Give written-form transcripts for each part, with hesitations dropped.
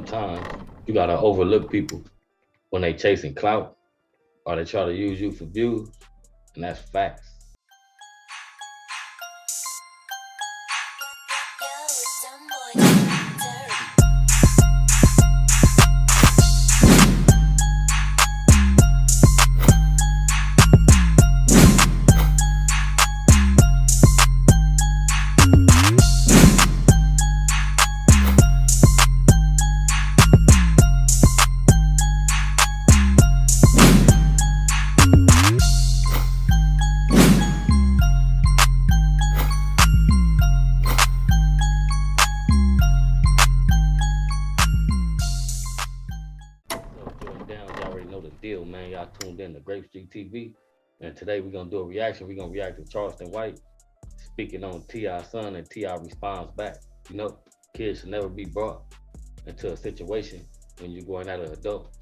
sometimes you gotta overlook people when they chasing clout or they try to use you for views, and that's facts. Jordan Downs, y'all already know the deal, man. Y'all tuned in to Grape Street TV. And today we're gonna do a reaction. We're gonna react to Charleston White speaking on T.I.'s son, and T.I. responds back. You know, kids should never be brought into a situation when you're going at an adult,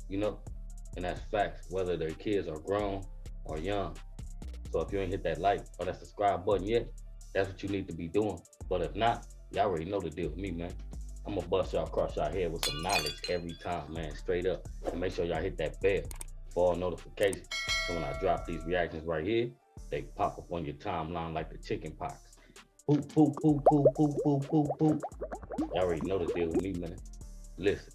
you know, and that's facts, whether their kids are grown or young. So if you ain't hit that like or that subscribe button yet, that's what you need to be doing. But if not, y'all already know the deal with me, man. I'm gonna bust y'all across y'all head with some knowledge every time, man, straight up. And make sure y'all hit that bell for all notifications. So when I drop these reactions right here, they pop up on your timeline like the chicken pox. Poop, poop, poop, poop, poop, poop, poop, poop. Y'all already know the deal with me, man. Listen,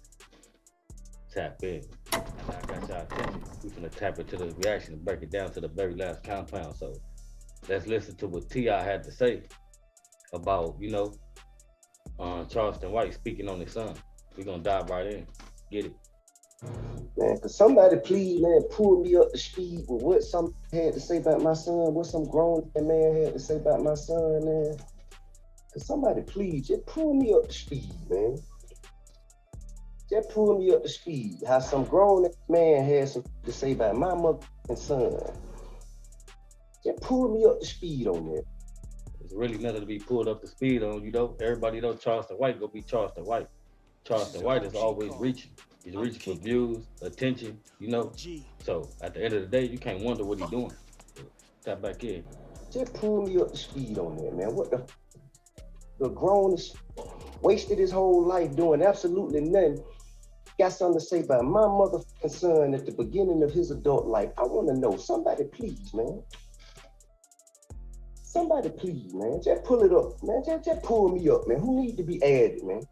tap in. And I got y'all attention. We finna tap into the reaction and break it down to the very last compound. So let's listen to what T.I. had to say about, you know, Charleston White speaking on his son. We're gonna dive right in. Get it. Man, could somebody please, man, pull me up to speed with what some had to say about my son, what some grown man had to say about my son, man. Could somebody please just pull me up to speed, man. Just pull me up to speed. How some grown man had some to say about my mother and son. Just pull me up to speed on that. There's really nothing to be pulled up to speed on, you know. Everybody know Charleston White gonna be Charleston White. Charleston White is always reaching. He's reaching for views, attention, you know. So at the end of the day, you can't wonder what he's doing. So, tap back in. Just pull me up to speed on that, man. What the grown is wasted his whole life doing absolutely nothing. Got something to say about my motherfucking son at the beginning of his adult life. I want to know. Somebody please, man. Somebody please, man. Just pull it up, man. Just pull me up, man. Who need to be added, man?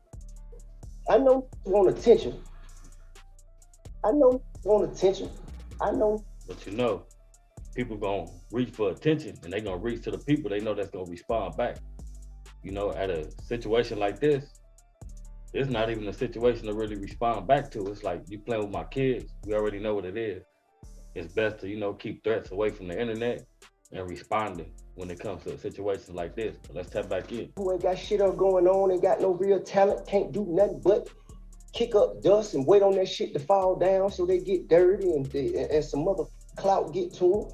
I know you want attention. I know you want attention. I know. But you know, people gonna reach for attention, and they gonna reach to the people they know that's gonna respond back. You know, at a situation like this, it's not even a situation to really respond back to. It's like, you playing with my kids. We already know what it is. It's best to, you know, keep threats away from the internet and responding when it comes to a situation like this. But let's tap back in. Who ain't got shit up going on, ain't got no real talent, can't do nothing but kick up dust and wait on that shit to fall down so they get dirty and some other clout get to them.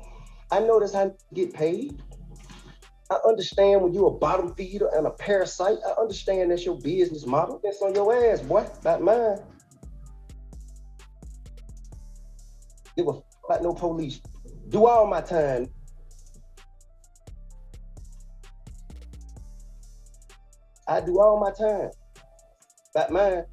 I know that's how you get paid. I understand when you're a bottom feeder and a parasite. I understand that's your business model. That's on your ass, boy, not mine. Give a fuck about no police. Do all my time. I do all my time. About mine.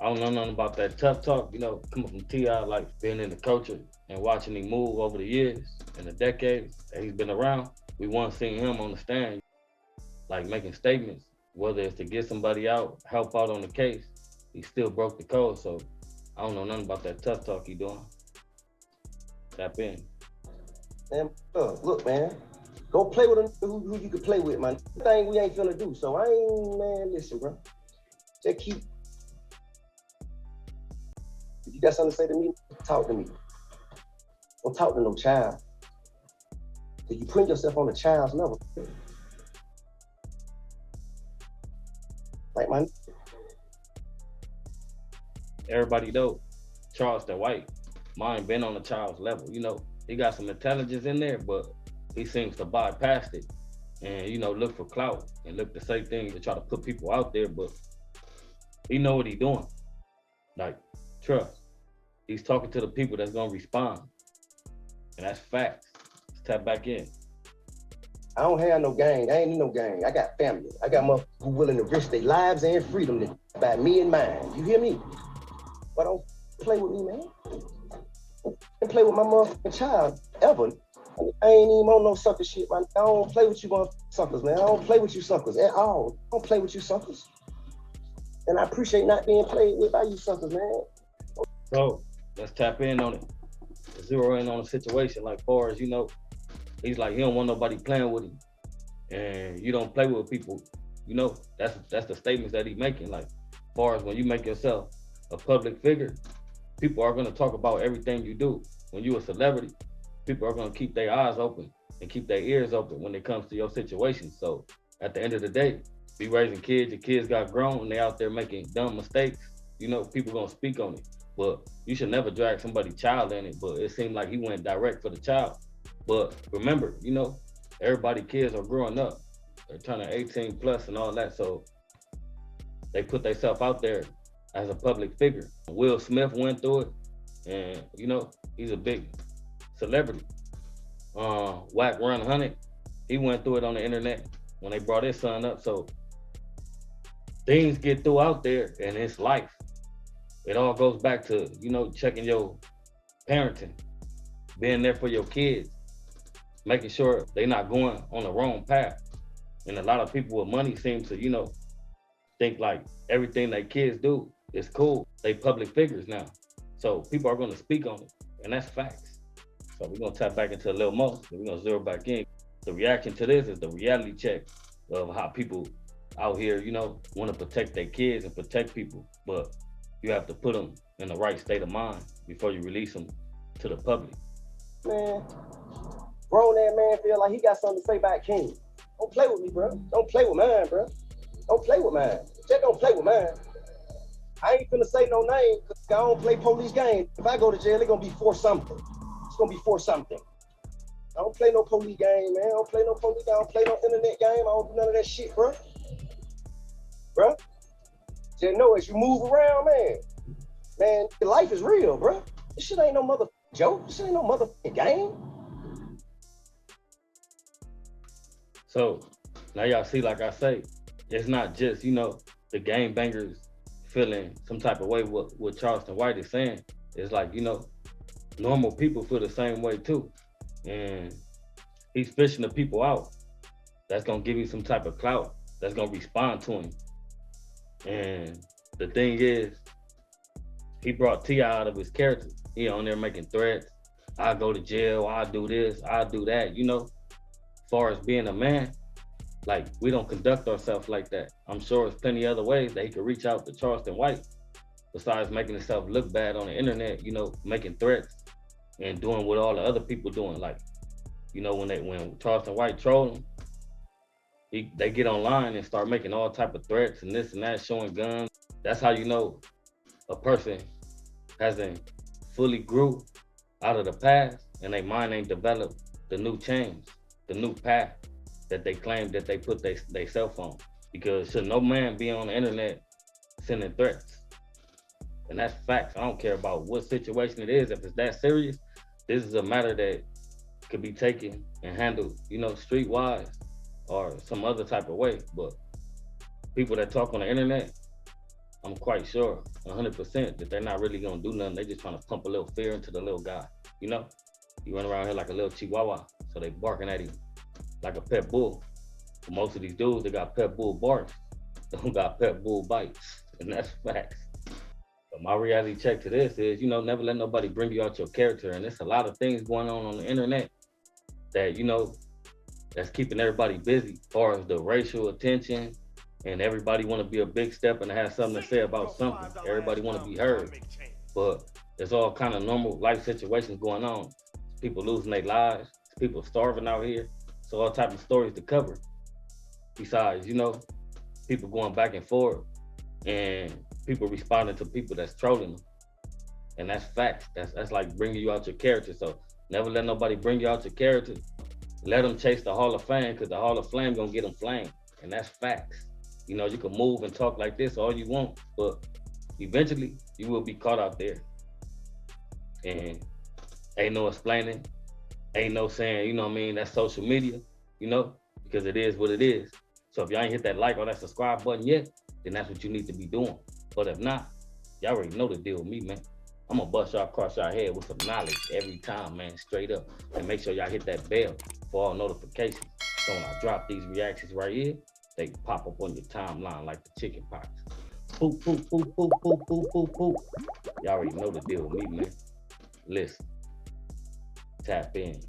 I don't know nothing about that tough talk, you know, coming from T.I., like being in the culture and watching him move over the years and the decades that he's been around. We once seen him on the stand, like making statements, whether it's to get somebody out, help out on the case. He still broke the code, so I don't know nothing about that tough talk he doing. Tap in. Man, look, man. Go play with who you can play with, man. Thing we ain't finna do. So I ain't, man, listen, bro. Just keep. If you got something to say to me, talk to me. Don't talk to no child. Cause you put yourself on a child's level. Like my. Everybody know Charleston White, mine been on a child's level. You know, he got some intelligence in there, but he seems to bypass it and, you know, look for clout and look to say things to try to put people out there, but he know what he doing. Like, trust. He's talking to the people that's gonna respond. And that's facts. Let's tap back in. I don't have no gang. I ain't in no gang. I got family. I got motherfuckers who willing to risk their lives and freedom to by me and mine. You hear me? But don't play with me, man. Don't play with my motherfucking child ever. I ain't even on no sucker shit, man. I don't play with you motherfucking suckers, man. I don't play with you suckers at all. I don't play with you suckers. And I appreciate not being played with by you suckers, man. So let's tap in on it. Zero in on the situation. Like far as you know, he's like he don't want nobody playing with him, and you don't play with people. You know that's the statements that he's making. Like far as when you make yourself a public figure, people are gonna talk about everything you do. When you a celebrity, people are gonna keep their eyes open and keep their ears open when it comes to your situation. So at the end of the day, be raising kids, your kids got grown and they out there making dumb mistakes, you know, people gonna speak on it. But you should never drag somebody's child in it. But it seemed like he went direct for the child. But remember, you know, everybody kids are growing up. They're turning 18 plus and all that. So they put themselves out there as a public figure. Will Smith went through it, and you know, he's a big celebrity. Whack 100, he went through it on the internet when they brought his son up. So things get through out there and it's life. It all goes back to, you know, checking your parenting, being there for your kids, making sure they're not going on the wrong path. And a lot of people with money seem to, you know, think like everything their kids do is cool. They public figures now. So people are gonna speak on it, and that's facts. So we're gonna tap back into a little more, and we're gonna zero back in. The reaction to this is the reality check of how people out here, you know, wanna protect their kids and protect people, but you have to put them in the right state of mind before you release them to the public. Man, grown that man feel like he got something to say about King. Don't play with me, bro. Don't play with mine, bro. Don't play with mine. Just don't play with mine. I ain't finna say no name because I don't play police game. If I go to jail, it's gonna be for something. It's gonna be for something. I don't play no police game, man. I don't play no police game. I don't play no internet game. I don't do none of that shit, bro. Bro. Just know as you move around, man, life is real, bro. This shit ain't no mother joke. This shit ain't no motherfucking game. So now y'all see, like I say, it's not just, you know, the game bangers feeling some type of way what Charleston White is saying. It's like, you know, normal people feel the same way too. And he's fishing the people out that's gonna give you some type of clout, that's gonna respond to him. And the thing is, he brought T.I. out of his character. He on there making threats. I go to jail, I do this, I do that, you know. As far as being a man, like, we don't conduct ourselves like that. I'm sure there's plenty other ways that he could reach out to Charleston White besides making himself look bad on the internet, you know, making threats and doing what all the other people doing. Like, you know, when Charleston White troll him, they get online and start making all type of threats and this and that, showing guns. That's how you know a person hasn't fully grew out of the past and their mind ain't developed the new change, the new path that they claim that they put they cell phone. Because should no man be on the internet sending threats? And that's facts. I don't care about what situation it is. If it's that serious, this is a matter that could be taken and handled, you know, streetwise or some other type of way. But people that talk on the internet, I'm quite sure 100% that they're not really gonna do nothing. They just trying to pump a little fear into the little guy. You know, he run around here like a little chihuahua, so they barking at him like a pet bull. But most of these dudes, they got pet bull barks, they don't got pet bull bites, and that's facts. But my reality check to this is, you know, never let nobody bring you out your character. And there's a lot of things going on the internet that, you know, that's keeping everybody busy as far as the racial attention, and everybody want to be a big step and have something to say about something. Everybody want to be heard. But there's all kind of normal life situations going on. People losing their lives, people starving out here. So all types of stories to cover. Besides, you know, people going back and forth and people responding to people that's trolling them. And that's facts. That's like bringing you out your character. So never let nobody bring you out your character. Let them chase the Hall of Fame, because the Hall of Fame gonna get them flamed. And that's facts. You know, you can move and talk like this all you want, but eventually you will be caught out there. And ain't no explaining, ain't no saying, you know what I mean, that's social media, you know? because it is what it is. So if y'all ain't hit that like or that subscribe button yet, then that's what you need to be doing. But if not, y'all already know the deal with me, man. I'm gonna bust y'all across y'all head with some knowledge every time, man, straight up. And make sure y'all hit that bell for all notifications. So when I drop these reactions right here, they pop up on your timeline like the chicken pox. Boop, boop, boop, boop, boop, boop, boop, boop. Y'all already know the deal with me, man. Listen, tap in.